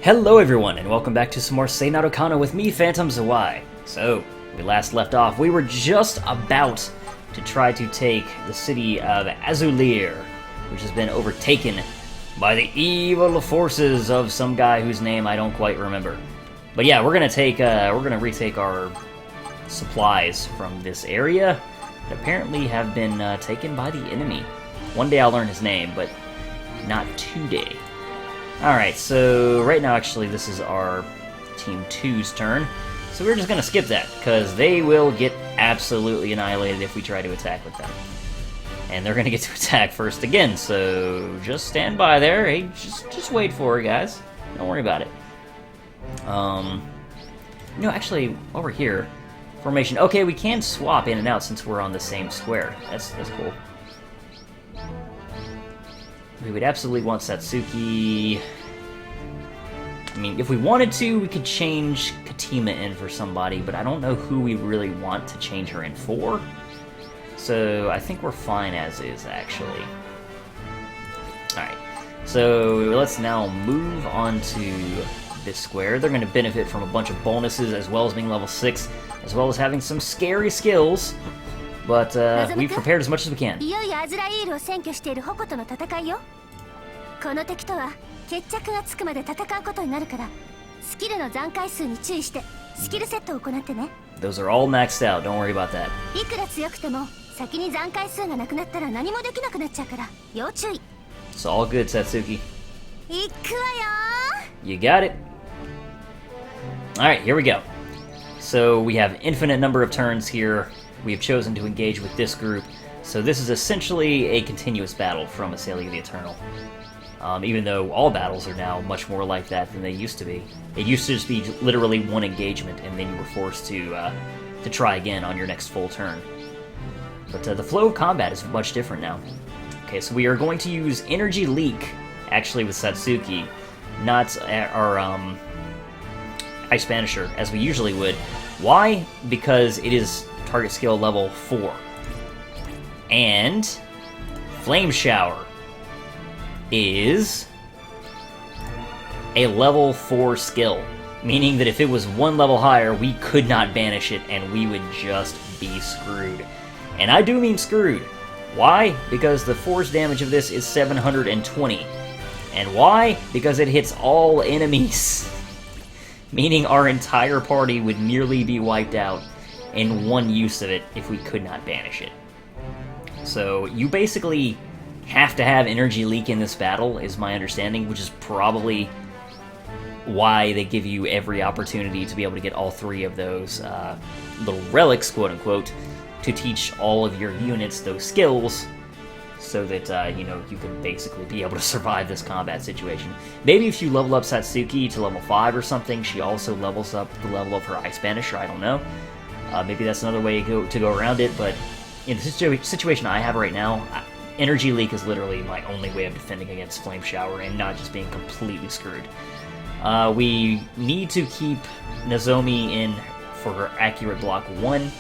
Hello everyone, and welcome back to some more Seinarukana with me, Phantom Zawai. So, we last left off, we were just about to try to take the city of Azuleir, which has been overtaken by the evil forces of some guy whose name I don't quite remember. But yeah, we're gonna retake our supplies from this area that apparently have been taken by the enemy. One day I'll learn his name, but not today. Alright, so right now actually this is our Team 2's turn, so we're just gonna skip that, because they will get absolutely annihilated if we try to attack with them. And they're gonna get to attack first again, so just stand by there. Hey, just wait for it, guys. Don't worry about it. Actually, over here, formation. Okay, we can swap in and out since we're on the same square. That's cool. We would absolutely want Satsuki. I mean, if we wanted to, we could change Katima in for somebody, but I don't know who we really want to change her in for. So I think we're fine as is, actually. Alright, so let's now move on to this square. They're going to benefit from a bunch of bonuses, as well as being level 6, as well as having some scary skills. But we've prepared as much as we can. いよいよアズライールを占拠している矛との戦いよ。この敵とは決着がつくまで戦うことになるから、スキルの残回数に注意してスキルセットを行ってね。Those are all maxed out. Don't worry about that. いくら強くても先に残回数がなくなったら何もできなくなっちゃうから要注意。It's all good, Satsuki. いくわよ。 You got it. Alright, here we go. So we have infinite number of turns here. We have chosen to engage with this group, so this is essentially a continuous battle from Asalir the Eternal. Even though all battles are now much more like that than they used to be. It used to just be literally one engagement, and then you were forced to try again on your next full turn. But the flow of combat is much different now. Okay, so we are going to use Energy Leak, actually with Satsuki, not our Ice Banisher, as we usually would. Why? Because it is target skill level 4. And Flame Shower is a level 4 skill, meaning that if it was one level higher, we could not banish it and we would just be screwed. And I do mean screwed. Why? Because the force damage of this is 720. And why? Because it hits all enemies. Meaning our entire party would nearly be wiped out in one use of it if we could not banish it. So you basically have to have Energy Leak in this battle, is my understanding, which is probably why they give you every opportunity to be able to get all 3 of those little relics, quote-unquote, to teach all of your units those skills, so that, you can basically be able to survive this combat situation. Maybe if you level up Satsuki to level 5 or something, she also levels up the level of her Ice Banisher, I don't know. Maybe that's another way to go around it, but in the situation I have right now, Energy Leak is literally my only way of defending against Flame Shower and not just being completely screwed. We need to keep Nozomu in for her Accurate Block 1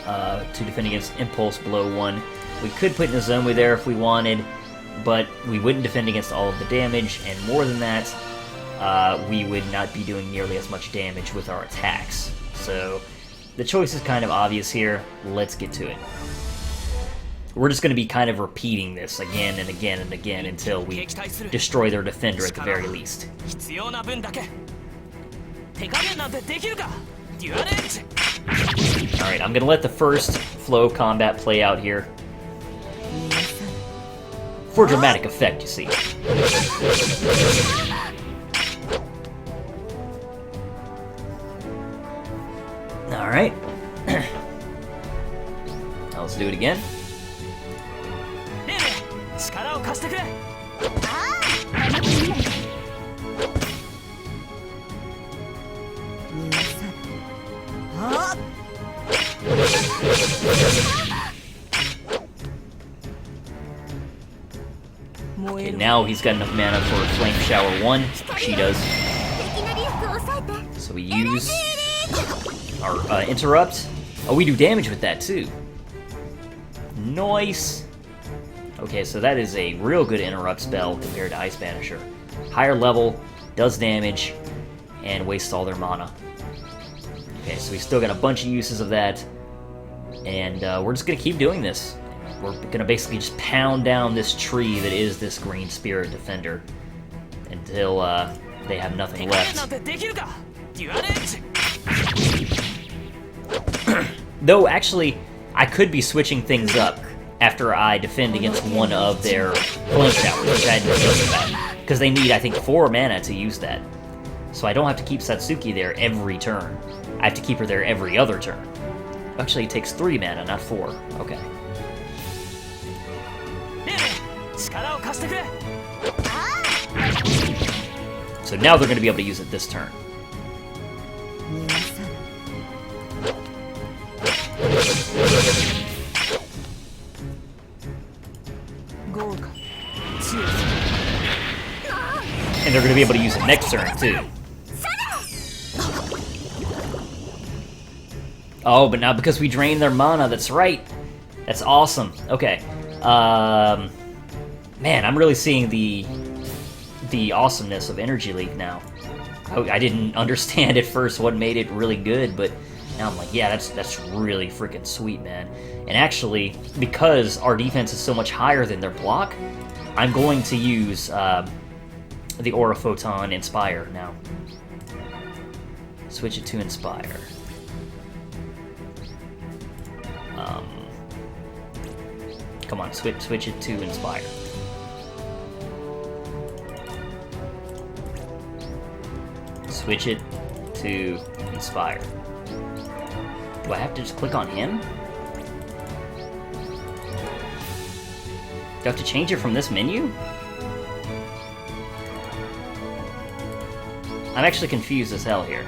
to defend against Impulse Blow 1. We could put Nozomu there if we wanted, but we wouldn't defend against all of the damage, and more than that, we would not be doing nearly as much damage with our attacks. So the choice is kind of obvious here. Let's get to it. We're just going to be kind of repeating this again and again and again until we destroy their defender at the very least. Alright, I'm going to let the first flow of combat play out here. For dramatic effect, you see. Alright. Now let's do it again. Okay, now he's got enough mana for Flame Shower 1. She does. So we use our Interrupt. Oh, we do damage with that too. Nice. Okay, so that is a real good interrupt spell compared to Ice Banisher. Higher level, does damage, and wastes all their mana. Okay, so we still got a bunch of uses of that, and we're just gonna keep doing this. We're gonna basically just pound down this tree that is this Green Spirit Defender until they have nothing left. Though, actually, I could be switching things up after I defend against one of their flame towers, which I hadn't thought about. Because they need, I think, 4 mana to use that. So I don't have to keep Satsuki there every turn. I have to keep her there every other turn. Actually, it takes 3 mana, not 4. Okay. So now they're going to be able to use it this turn. And they're going to be able to use it next turn, too. Oh, but now because we drained their mana, that's right. That's awesome. Okay. Man, I'm really seeing the awesomeness of Energy League now. I didn't understand at first what made it really good, but now I'm like, yeah, that's really freaking sweet, man. And actually, because our defense is so much higher than their block, I'm going to use the Aura Photon Inspire now. Switch it to Inspire. Come on, switch it to Inspire. Switch it to Inspire. Do I have to just click on him? Do I have to change it from this menu? I'm actually confused as hell here.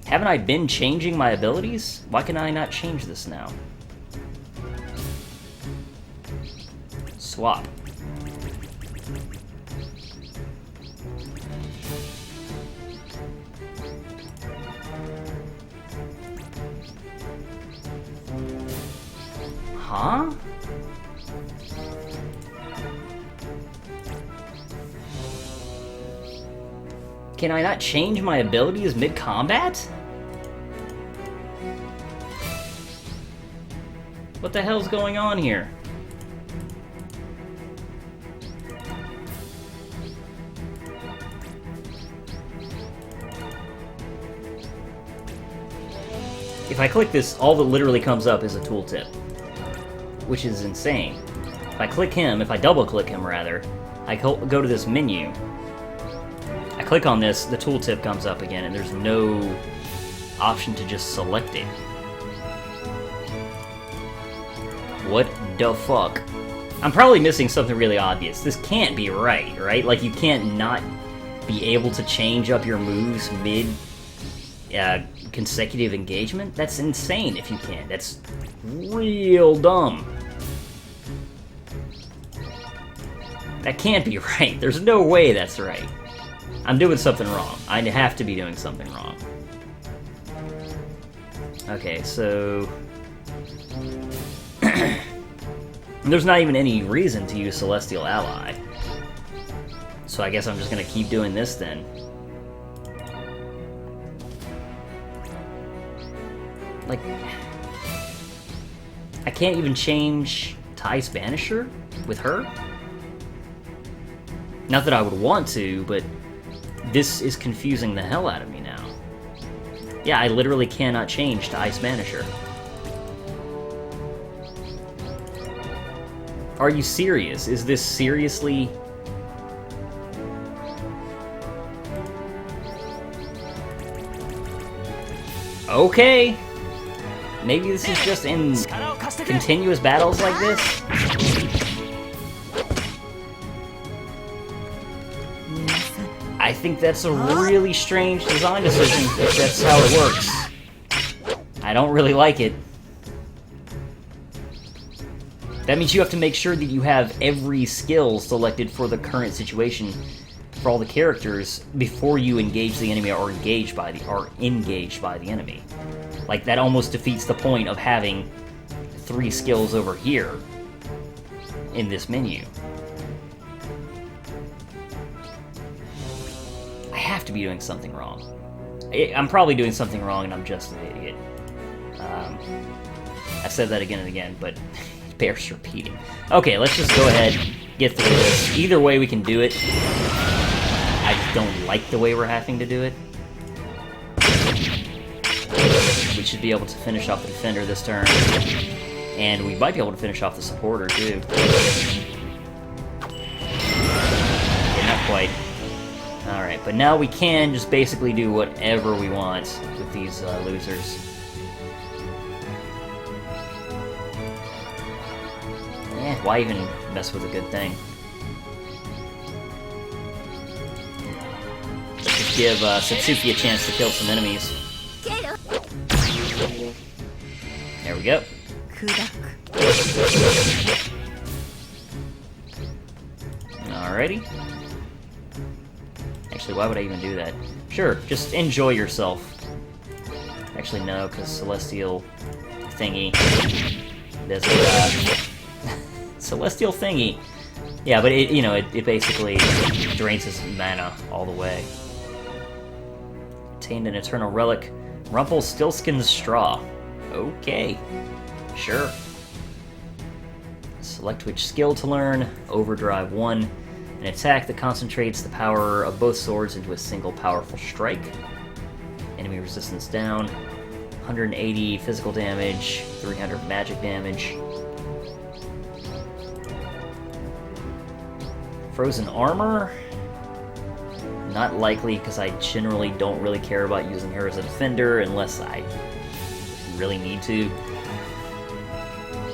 Haven't I been changing my abilities? Why can I not change this now? Swap. Huh? Can I not change my abilities mid-combat? What the hell's going on here? If I click this, all that literally comes up is a tooltip, which is insane. If I click him, if I double-click him rather, I go to this menu. I click on this, the tooltip comes up again, and there's no option to just select it. What the fuck? I'm probably missing something really obvious. This can't be right? Like, you can't not be able to change up your moves mid consecutive engagement? That's insane if you can. That's real dumb. That can't be right. There's no way that's right. I'm doing something wrong. I have to be doing something wrong. Okay, so... there's not even any reason to use Celestial Ally. So I guess I'm just gonna keep doing this then. Like... I can't even change to Ice Banisher with her? Not that I would want to, but this is confusing the hell out of me now. Yeah, I literally cannot change to Ice Banisher. Are you serious? Is this seriously... Okay. Maybe this is just in continuous battles like this? I think that's a really strange design decision if that's how it works. I don't really like it. That means you have to make sure that you have every skill selected for the current situation for all the characters before you engage the enemy or engaged by the enemy. Like, that almost defeats the point of having 3 skills over here in this menu. I have to be doing something wrong. I'm probably doing something wrong and I'm just an idiot. I've said that again and again, but it bears repeating. Okay, let's just go ahead, get through this. Either way we can do it. I just don't like the way we're having to do it. We should be able to finish off the defender this turn. And we might be able to finish off the supporter, too. Yeah, not quite. Alright, but now we can just basically do whatever we want with these losers. Why even mess with a good thing? Let's just give Satsuki a chance to kill some enemies. There we go. Alrighty. Actually, why would I even do that? Sure, just enjoy yourself. Actually, no, because Celestial Thingy doesn't, Celestial Thingy. Yeah, but it, you know, it basically drains his mana all the way. Obtained an Eternal Relic. Rumpelstiltskin's Straw. Okay. Sure. Select which skill to learn. Overdrive 1. An attack that concentrates the power of both swords into a single powerful strike. Enemy resistance down. 180 physical damage. 300 magic damage. Frozen Armor? Not likely, because I generally don't really care about using her as a defender unless I really need to.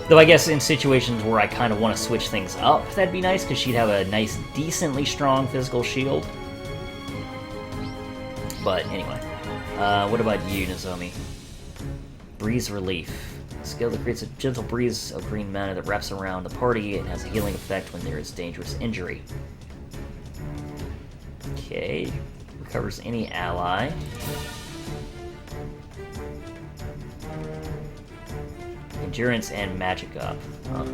Though I guess in situations where I kind of want to switch things up, that'd be nice, because she'd have a nice, decently strong physical shield. But anyway, what about you, Nozomu? Breeze Relief. Skill that creates a gentle breeze of green mana that wraps around the party and has a healing effect when there is dangerous injury. Okay. Recovers any ally. Endurance and magic up. Huh.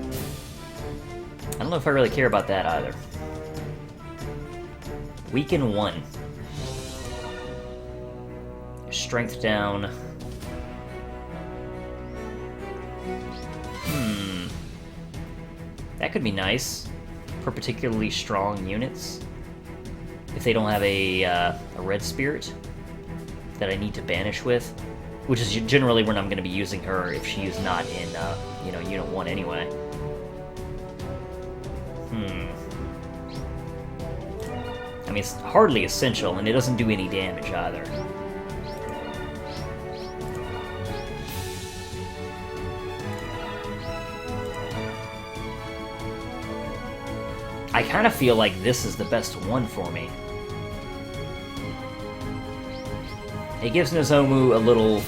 I don't know if I really care about that either. Weaken 1. Strength down. That could be nice for particularly strong units. If they don't have a red spirit that I need to banish with, which is generally when I'm going to be using her if she is not in, you know, Unit 1 anyway. I mean, it's hardly essential, and it doesn't do any damage either. I kind of feel like this is the best one for me. It gives Nozomu a little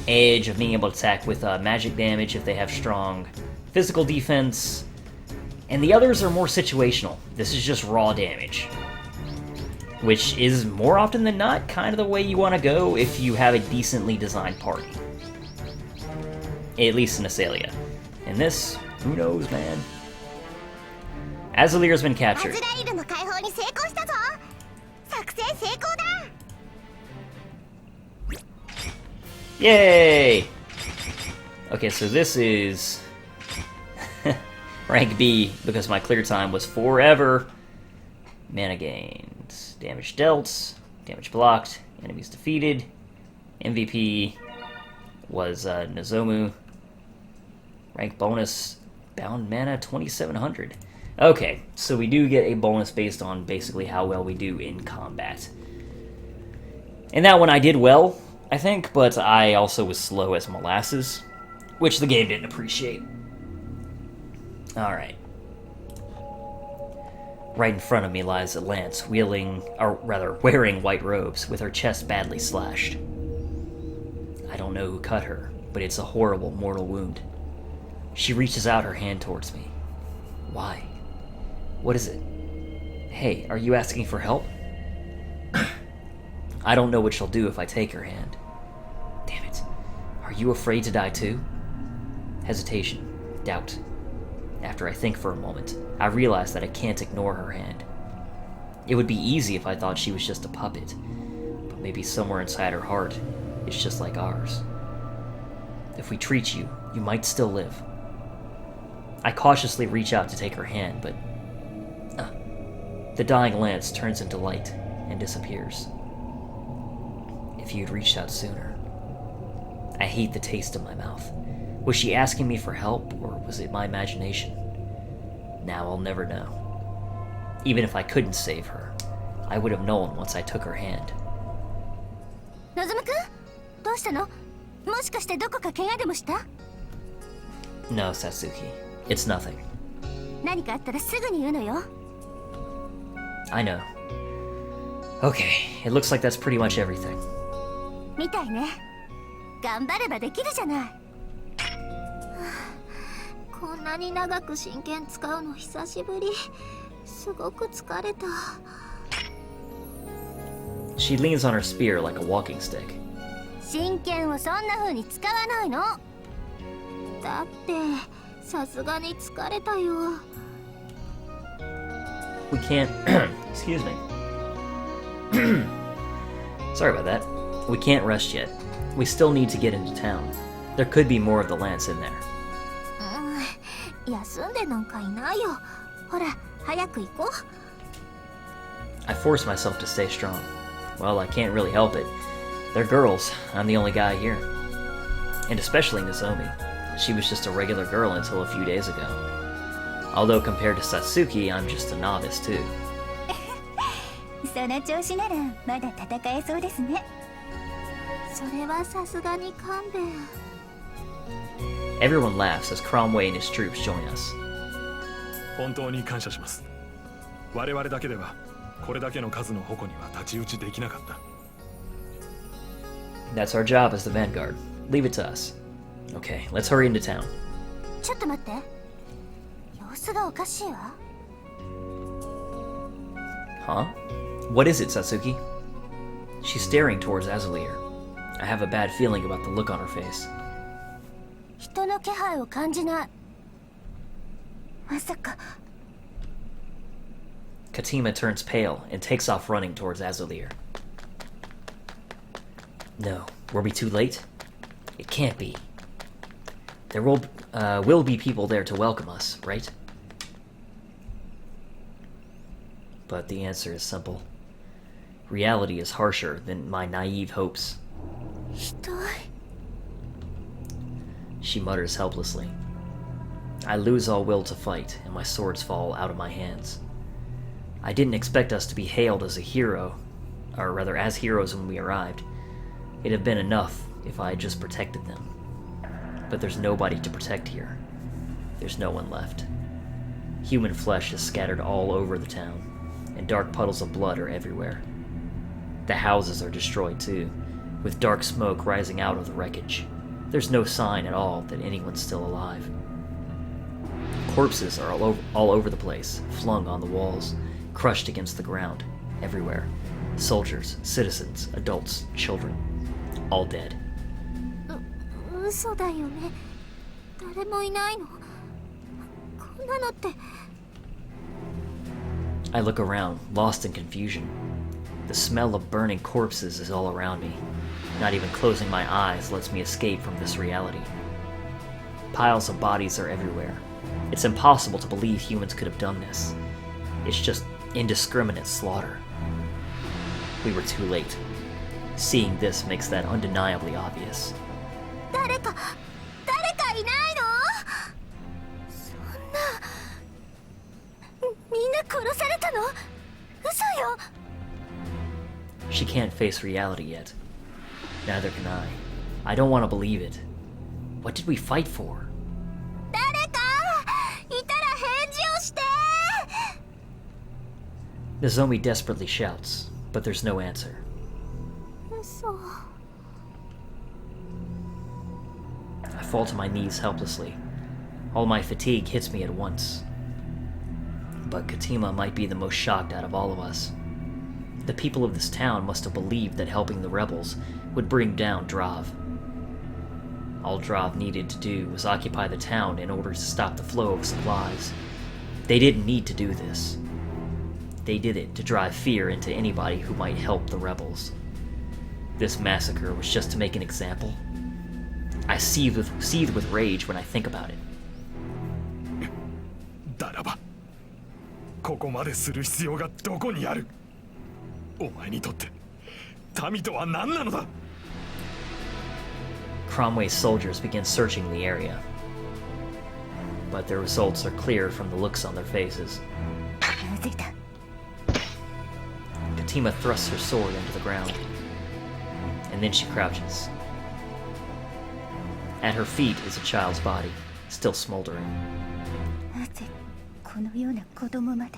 edge of being able to attack with magic damage if they have strong physical defense, and the others are more situational. This is just raw damage, which is more often than not kind of the way you want to go if you have a decently designed party. At least in Asalia. And this, who knows, man? Azuleir has been captured. Yay! Okay, so this is rank B, because my clear time was forever. Mana gained. Damage dealt. Damage blocked. Enemies defeated. MVP was Nozomu. Rank bonus. Bound mana 2700. Okay, so we do get a bonus based on basically how well we do in combat. And that one I did well, I think, but I also was slow as molasses, which the game didn't appreciate. Alright. Right in front of me lies a lance, wearing white robes, with her chest badly slashed. I don't know who cut her, but it's a horrible mortal wound. She reaches out her hand towards me. Why? What is it? Hey, are you asking for help? I don't know what she'll do if I take her hand. Damn it. Are you afraid to die too? hesitation, doubt. After I think for a moment, I realize that I can't ignore her hand. It would be easy if I thought she was just a puppet, but maybe somewhere inside her heart, it's just like ours. If we treat you, you might still live. I cautiously reach out to take her hand, but the dying lance turns into light and disappears. If you'd reached out sooner. I hate the taste in my mouth. Was she asking me for help, or was it my imagination? Now I'll never know. Even if I couldn't save her, I would have known once I took her hand. Nozomu-kun? どうしたの? もしかしてどこか怪我でもした? No, Satsuki. It's nothing. 何かあったらすぐに言うのよ。I know. Okay, it looks like that's pretty much everything. みたいね。頑張ればできるじゃない。こんなに長く真剣使うの久しぶり。すごく疲れた。She leans on her spear like a walking stick. 真剣をそんな風に使わないの。だってさすがに疲れたよ。We can't... Excuse me. Sorry about that. We can't rest yet. We still need to get into town. There could be more of the lance in there. 休んでなんかいないよ。ほら、早く行こう。I force myself to stay strong. Well, I can't really help it. They're girls. I'm the only guy here. And especially Nozomu. She was just a regular girl until a few days ago. Although compared to Satsuki, I'm just a novice too. その調子ならまだ戦えそうですね。それはさすがに勘弁。Everyone laughs as Cromway and his troops join us. 本当に感謝します。我々だけではこれだけの数の矛には太刀打ちできなかった。That's our job as the vanguard. Leave it to us. Okay, let's hurry into town. ちょっと待って。様子がおかしいわ。Huh? What is it, Satsuki? She's staring towards Azuleir. I have a bad feeling about the look on her face. 人の気配を感じない。まさか。Katima turns pale and takes off running towards Azuleir. No, were we too late? It can't be. There will be people there to welcome us, right? But the answer is simple. Reality is harsher than my naive hopes. ひどい。She mutters helplessly. I lose all will to fight, and my swords fall out of my hands. I didn't expect us to be hailed as a hero, or rather as heroes when we arrived. It'd have been enough if I had just protected them. But there's nobody to protect here. There's no one left. Human flesh is scattered all over the town, and dark puddles of blood are everywhere. The houses are destroyed too, with dark smoke rising out of the wreckage. There's no sign at all that anyone's still alive. Corpses are all over the place, flung on the walls, crushed against the ground, everywhere. Soldiers, citizens, adults, children, all dead. 嘘だよね。誰もいないの。こんなのって。I look around, lost in confusion. The smell of burning corpses is all around me. Not even closing my eyes lets me escape from this reality. Piles of bodies are everywhere. It's impossible to believe humans could have done this. It's just indiscriminate slaughter. We were too late. Seeing this makes that undeniably obvious. 誰かいないの？そんな。みんな殺されたの？嘘よ。She can't face reality yet. Neither can I. I don't want to believe it. What did we fight for? 誰かいたら返事をして。Nozomu desperately shouts, but there's no answer. 嘘。I fall to my knees helplessly. All my fatigue hits me at once. But Katima might be the most shocked out of all of us. The people of this town must have believed that helping the rebels would bring down Drav. All Drov needed to do was occupy the town in order to stop the flow of supplies. They didn't need to do this. They did it to drive fear into anybody who might help the rebels. This massacre was just to make an example. I seethe with rage when I think about it. だらばここまでする必要がどこにある。お前にとって民とは何なのだ。 Cromway's soldiers begin searching the area, but their results are clear from the looks on their faces. なぜだ。 Katima thrusts her sword into the ground, and then she crouches. At her feet is a child's body, still smoldering. なぜこのような子供まで。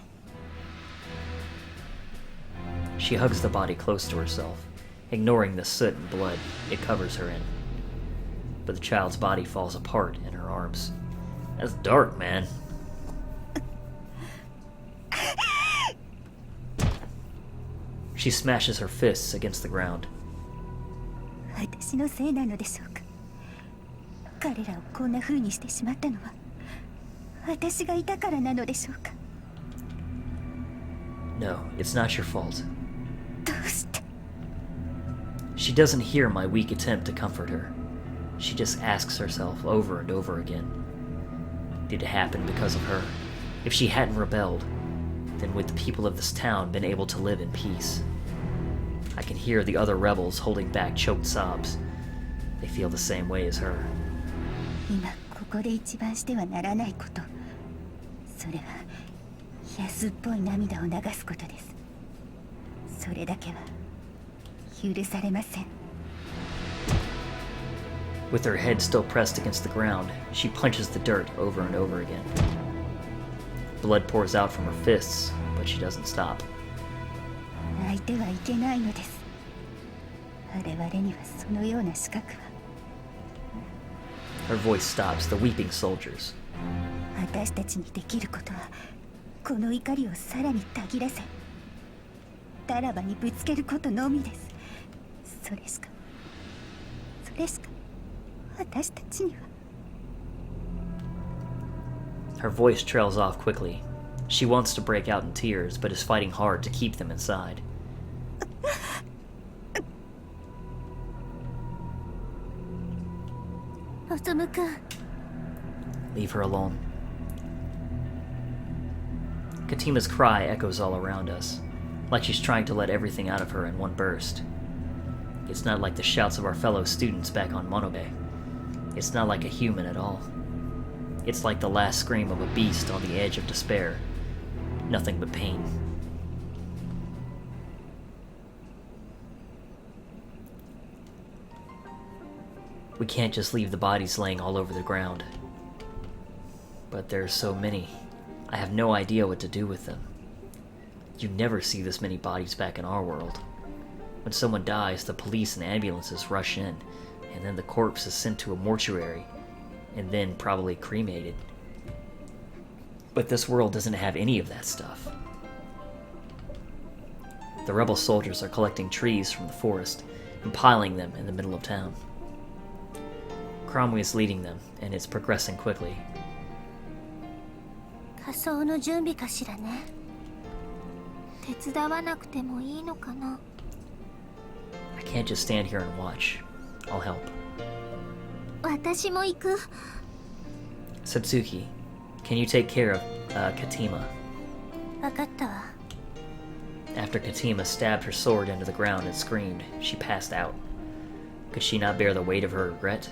She hugs the body close to herself, ignoring the soot and blood it covers her in. But the child's body falls apart in her arms. That's dark, man. She smashes her fists against the ground. 私のせいなのでしょうか。彼らをこんな風にしてしまったのは私がいたからなのでしょうか。 No, it's not your fault. どうして。 She doesn't hear my weak attempt to comfort her. She just asks herself over and over again. Did it happen because of her? If she hadn't rebelled, then would the people of this town been able to live in peace? I can hear the other rebels holding back choked sobs. They feel the same way as her. 今ここで一番してはならないこと。それは安っぽい涙を流すことです。それだけは許されません。 With her head still pressed against the ground, she punches the dirt over and over again. Blood pours out from her fists, but she doesn't stop. 泣いてはいけないのです。我々にはそのような資格は。 Her voice stops the weeping soldiers. 私たちにできることはこの怒りをさらにたぎらせタラバにぶつけることのみです。それしか私たちには。 Her voice trails off quickly. She wants to break out in tears, but is fighting hard to keep them inside. Nozomu-kun. Leave her alone. Katima's cry echoes all around us, like she's trying to let everything out of her in one burst. It's not like the shouts of our fellow students back on Monobe. It's not like a human at all. It's like the last scream of a beast on the edge of despair. Nothing but pain. We can't just leave the bodies laying all over the ground. But there are so many. I have no idea what to do with them. You never see this many bodies back in our world. When someone dies, the police and ambulances rush in, and then the corpse is sent to a mortuary, and then probably cremated. But this world doesn't have any of that stuff. The rebel soldiers are collecting trees from the forest and piling them in the middle of town. Cromway is leading them, and it's progressing quickly. 仮装の準備かしらね。手伝わなくてもいいのかな。 I can't just stand here and watch. I'll help. 私も行く。 Satsuki, can you take care of Katima? わかったわ。 After Katima stabbed her sword into the ground and screamed, she passed out. Could she not bear the weight of her regret?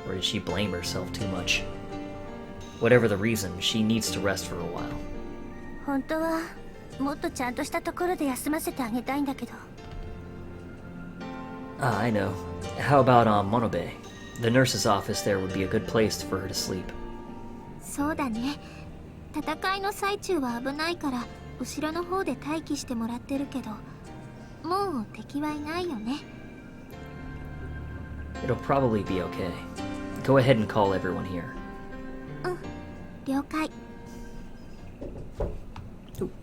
Or did she blame herself too much? Whatever the reason, she needs to rest for a while. 本当はもっとちゃんとしたところで休ませてあげたいんだけど。 Ah, I know. How about on Monobe? The nurse's office there would be a good place for her to sleep. そうだね。戦いの最中は危ないから後ろの方で待機してもらってるけど、もう敵はいないよね。 It'll probably be okay. Go ahead and call everyone here. うん、了解。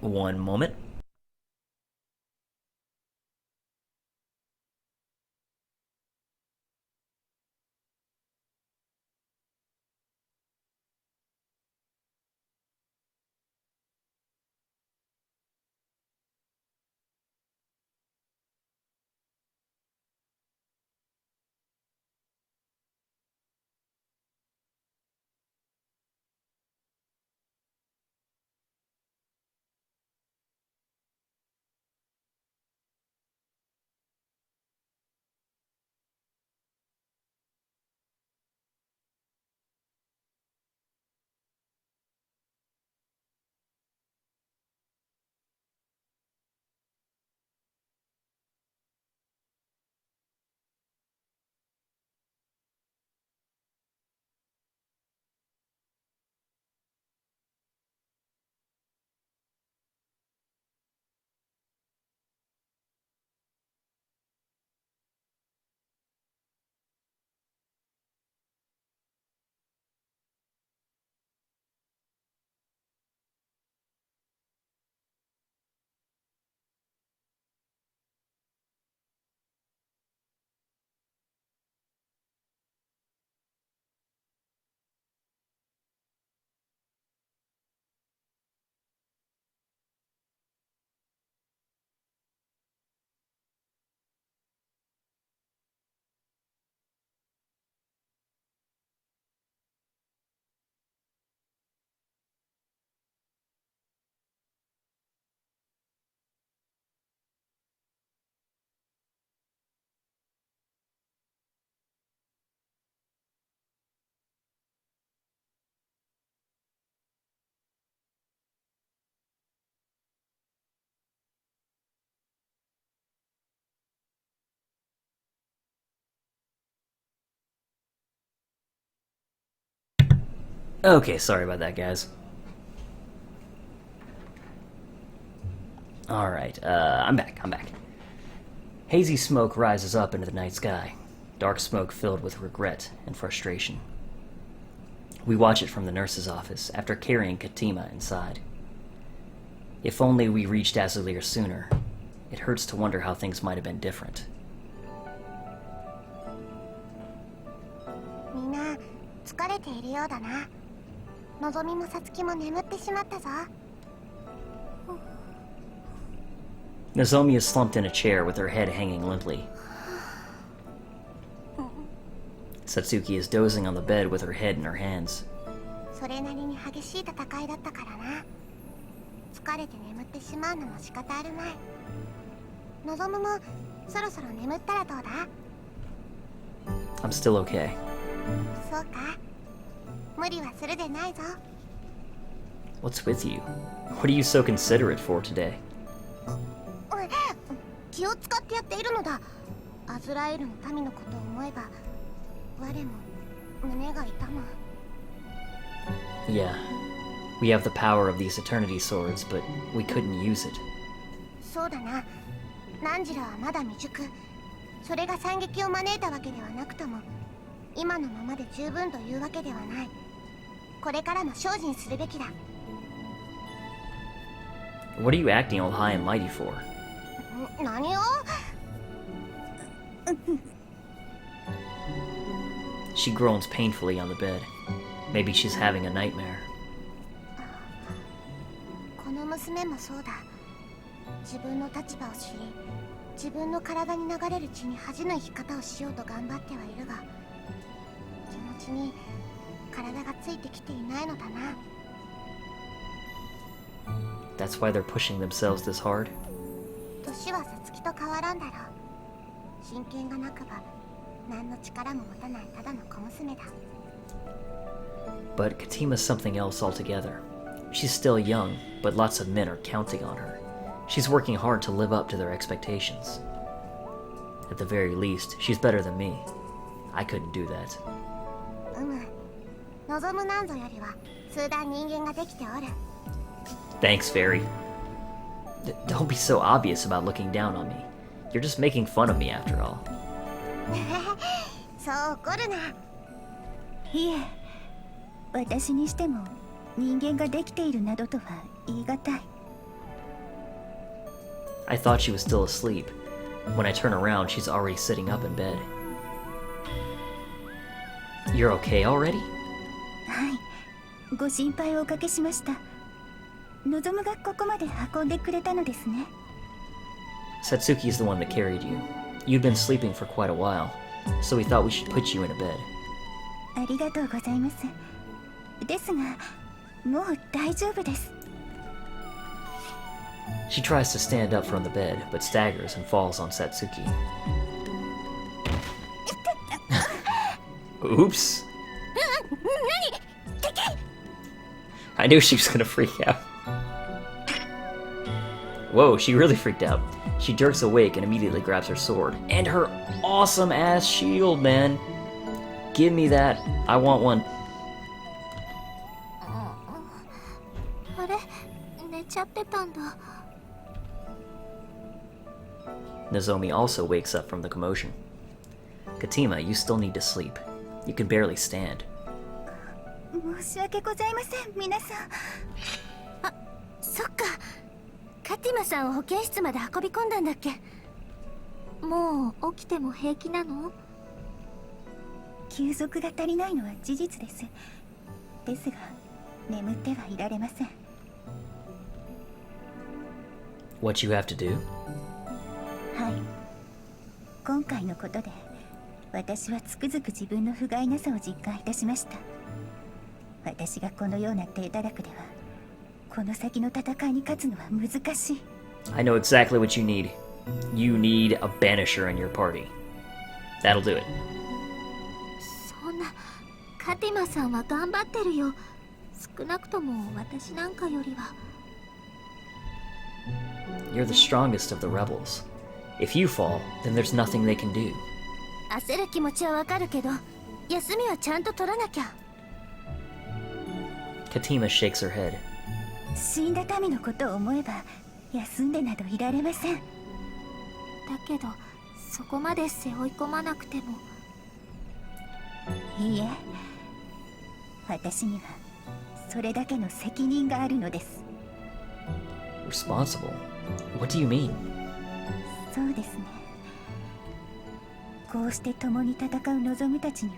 One moment. Okay, sorry about that, guys. Alright, I'm back. Hazy smoke rises up into the night sky, dark smoke filled with regret and frustration. We watch it from the nurse's office after carrying Katima inside. If only we reached Azuleir sooner. It hurts to wonder how things might have been different. みんな疲れているようだな。のぞみもさつきも眠ってしまったぞ。 Nozomu is slumped in a chair with her head hanging limply. Satsuki is dozing on the bed with her head in her hands. それなりに激しい戦いだったからな。疲れて眠ってしまうのも仕方あるまい。のぞむもそろそろ眠ったらどうだ？ I'm still okay. そうか。無理はするでないぞ。 What's with you? What are you so considerate for today? 気を使ってやっているのだ。アズラエルの民のことを思えば、我も胸が痛む。 Yeah, we have the power of these eternity swords, but we couldn't use it. そうだな。汝らはまだ未熟。それが惨劇を招いたわけではなくとも、今のままで十分というわけではない。これからも精進するべきだ。 What are you acting all high and mighty for? 何を？ She groans painfully on the bed. Maybe she's having a nightmare. この娘もそうだ。自分の立場を知り、自分の体に流れる血に恥じぬ生き方をしようと頑張ってはいるが、気持ちに体がついてきていないのだな。 That's why they're pushing themselves this hard? 年はさつきと変わらんだろう。真剣がなくば何の力も持たないただの小娘だ。 But Katima's something else altogether. She's still young, but lots of men are counting on her. She's working hard to live up to their expectations. At the very least, she's better than me. I couldn't do that. 望むなんぞよりは数段人間ができておる。 Thanks, Fairy. Don't be so obvious about looking down on me. You're just making fun of me after all. そう怒るな。いえ、私にしても人間ができているなどとは言い難い。 I thought she was still asleep. When I turn around, she's already sitting up in bed. You're okay already? はい、ご心配をおかけしました。望むがここまで運んでくれたのですね。 Satsuki's the one that carried you. You'd been sleeping for quite a while, so we thought we should put you in a bed. ありがとうございます。ですが、もう大丈夫です。 She tries to stand up from the bed, but staggers and falls on Satsuki. Oops. I knew she was gonna freak out. Whoa, she really freaked out. She jerks awake and immediately grabs her sword. And her awesome ass shield, man. Give me that. I want one. あれ、寝ちゃってたんだ。 Nozomu also wakes up from the commotion. Katima, you still need to sleep. You can barely stand. 申し訳ございません、皆さん。あ、そっか。カティマさんを保健室まで運び込んだんだっけ。もう起きても平気なの？休息が足りないのは事実です。ですが、眠ってはいられません。What you have to do? はい。今回のことで、私はつくづく自分の不甲斐なさを実感いたしました。私がこのような手だらくでは、この先の戦いに勝つのは難しい。I know exactly what you need. You need a banisher in your party. That'll do it. そんな、カティマさんは頑張ってるよ。少なくとも私なんかよりは。You're the strongest of the rebels. If you fall, then there's nothing they can do. 焦る気持ちはわかるけど、休みはちゃんと取らなきゃ。Katima shakes her head. 死んだ民のことを思えば休んでなどいられません。だけどそこまで背負い込まなくても。いいえ、私にはそれだけの責任があるのです。 Responsible? What do you mean? そうですね。こうして共に戦う望むたちには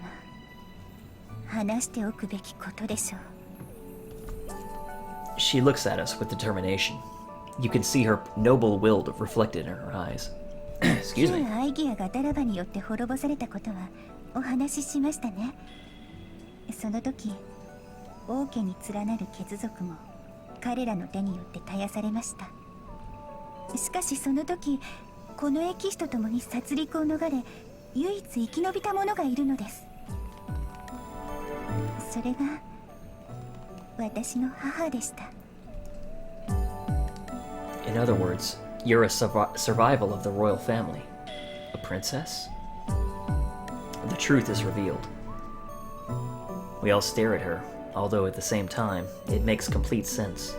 話しておくべきことでしょう。 She looks at us with determination. You can see her noble will reflected in her eyes. Excuse me. 旧アイギアがダラバによって滅ぼされたことはお話ししましたね。その時王家に連なる血族も彼らの手によって絶やされました。しかしその時この駅士と共に殺戮を逃れ唯一生き延びた者がいるのです。それが私の母でした。 In other words, you're a survival of the royal family. A princess? The truth is revealed. We all stare at her, although at the same time, it makes complete sense.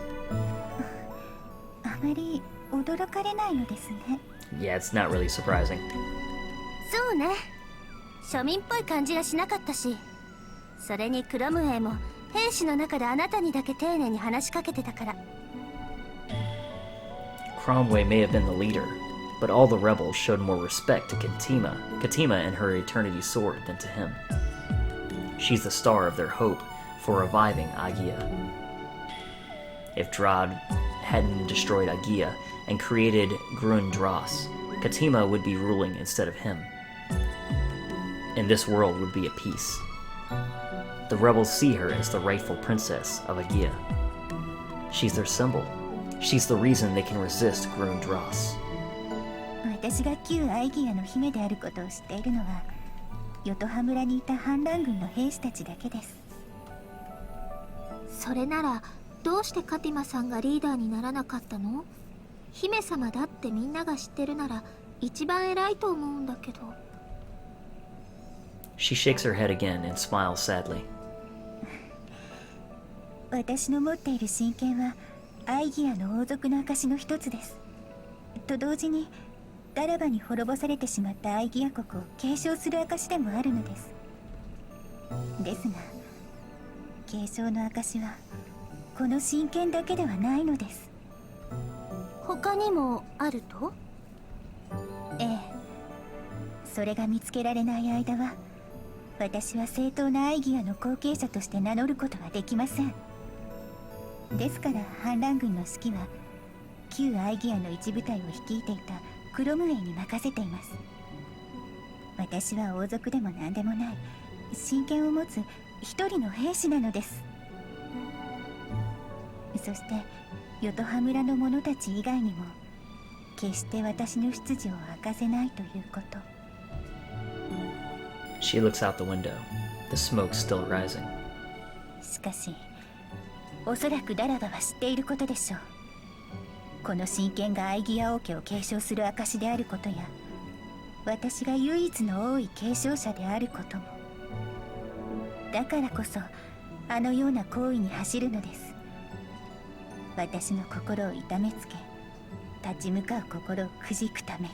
あまり驚かれないのですね。 Yeah, it's not really surprising. そうね、庶民っぽい感じがしなかったし、それにクロムウェイも兵士の中であなたにだけ丁寧に話しかけてたから。 Cromway may have been the leader, but all the rebels showed more respect to Katima and her eternity sword than to him. She's the star of their hope for reviving Agia. If Drad hadn't destroyed Agia and created Grun-Dras, Katima would be ruling instead of him. And this world would be at peace. The rebels see her as the rightful princess of Agia. She's their symbol. She's the reason they can resist Grun-Dras. 私が旧アイギアの姫であることを知っているのはヨトハ村にいた反乱軍の兵士たちだけです。それならどうしてカティマさんがリーダーにならなかったの？姫様だってみんなが知ってるなら一番偉いと思うんだけど。 She shakes her head again and smiles sadly. 私の持っている神剣はアイギアの王族の証の一つです。と同時にダラバに滅ぼされてしまったアイギア国を継承する証でもあるのです。ですが継承の証はこの神剣だけではないのです。他にもあると？ええ、それが見つけられない間は私は正当なアイギアの後継者として名乗ることはできません。ですから反乱軍の指揮は旧アイギアの一部隊を率いていたクロムウェイに任せています。私は王族でも何でもない神剣を持つ一人の兵士なのです。そしてヨトハ村の者たち以外にも決して私の出自を明かせないということ。 She looks out the window, the smoke still rising. しかしおそらくダラバは知っていることでしょう。この神剣がアイギア王家を継承する証であることや私が唯一の王位継承者であることも。だからこそあのような行為に走るのです。私の心を痛めつけ立ち向かう心をくじくため。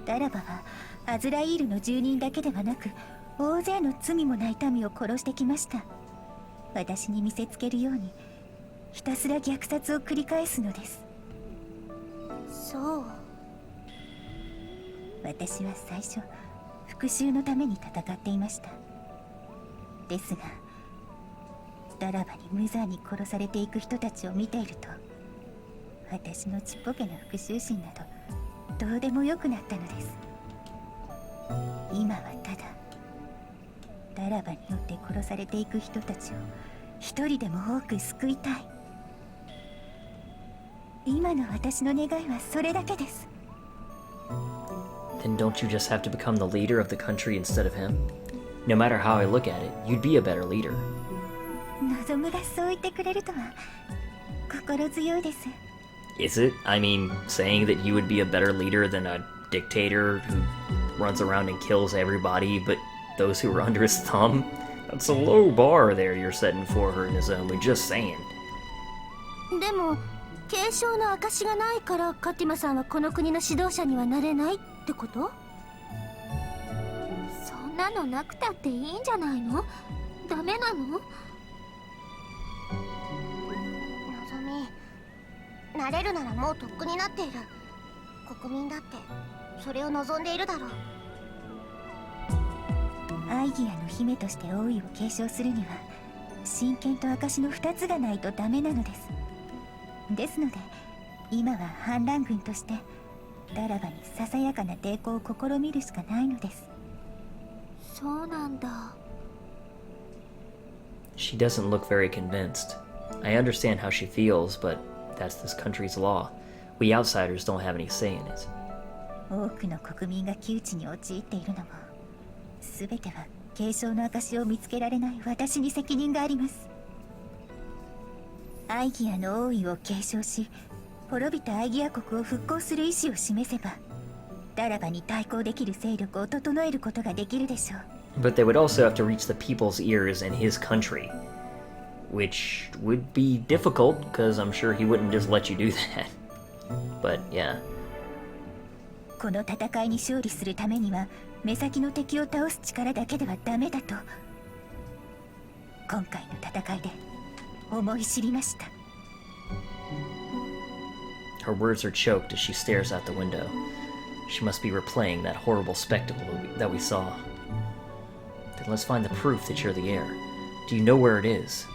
ダラバはアズライールの住人だけではなく大勢の罪もない民を殺してきました。私に見せつけるようにひたすら虐殺を繰り返すのです。そう。私は最初復讐のために戦っていました。ですがダラバに無残に殺されていく人たちを見ていると私のちっぽけな復讐心などどうでもよくなったのです。今はただダラバによって殺されていく人たちを一人でも多く救いたい。今の私の願いはそれだけです。 Then don't you just have to become the leader of the country instead of him? No matter how I look at it, you'd be a better leader. 望むがそう言ってくれるとは心強いです。 Is it? I mean, saying that you would be a better leader than a dictator who runs around and kills everybody but those who are under his thumb? That's a low bar there you're setting for her, Nozomu, just saying. でも継承の証がないからカティマさんはこの国の指導者にはなれないってこと？そんなのなくたっていいんじゃないの？ダメなの？のぞみ、なれるならもうとっくになっている。国民だってそれを望んでいるだろう。アイギアの姫として王位を継承するには親権と証の2つがないとダメなのです。ですので今は反乱軍としてダラバにささやかな抵抗を試みるしかないのです。そうなんだ。 She doesn't look very convinced. I understand how she feels, but that's this country's law. We outsiders don't have any say in it. 多くの国民が窮地に陥っているのも全ては継承の証を見つけられない私に責任があります。アイギアの王位を継承し滅びたアイギア国を復興する意志を示せばダラバに対抗できる勢力を整えることができるでしょう。 But they would also have to reach the people's ears in his country, which would be difficult, because I'm sure he wouldn't just let you do that. But yeah. この戦いに勝利するためには目先の敵を倒す力だけではダメだと今回の戦いで思い知りました。 Her words are choked as she stares out the window. She must be replaying that horrible spectacle that we saw. Then let's find the proof that you're the heir. Do you know where it is?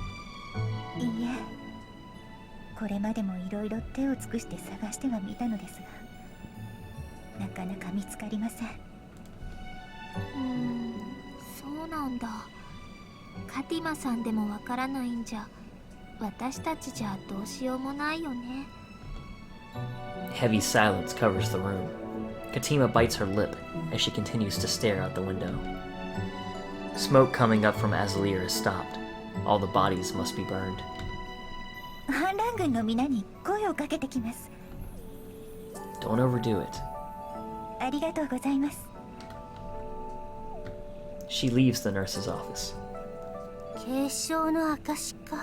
いいえ、これまでもいろいろ手を尽くして探してはみたのですがなかなか見つかりません。そうなんだ。カティマさんでもわからないんじゃ私たちじゃどうしようもないよね。 Heavy silence covers the room. Katima bites her lip as she continues to stare out the window. Smoke coming up from Azuleir has stopped. All the bodies must be burned. 反乱軍の皆に声をかけてきます。 Don't overdo it. ありがとうございます。 She leaves the nurse's office. 継承の証か。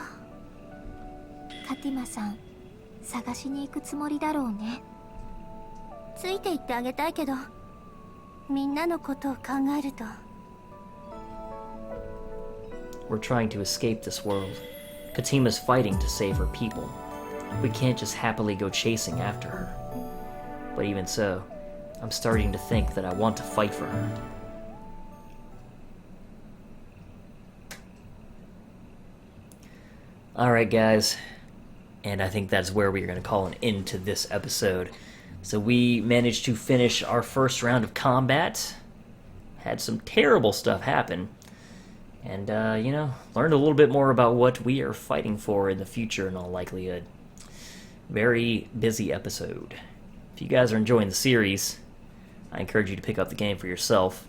カティマさん探しに行くつもりだろうね。ついて行ってあげたいけどみんなのことを考えると。 We're trying to escape this world. Katima's fighting to save her people. We can't just happily go chasing after her. But even so, I'm starting to think that I want to fight for her. Alright guys, and I think that's where we are going to call an end to this episode. So we managed to finish our first round of combat, had some terrible stuff happen, and, learned a little bit more about what we are fighting for in the future in all likelihood. Very busy episode. If you guys are enjoying the series, I encourage you to pick up the game for yourself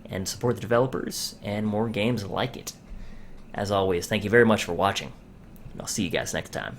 and support the developers and more games like it. As always, thank you very much for watching, and I'll see you guys next time.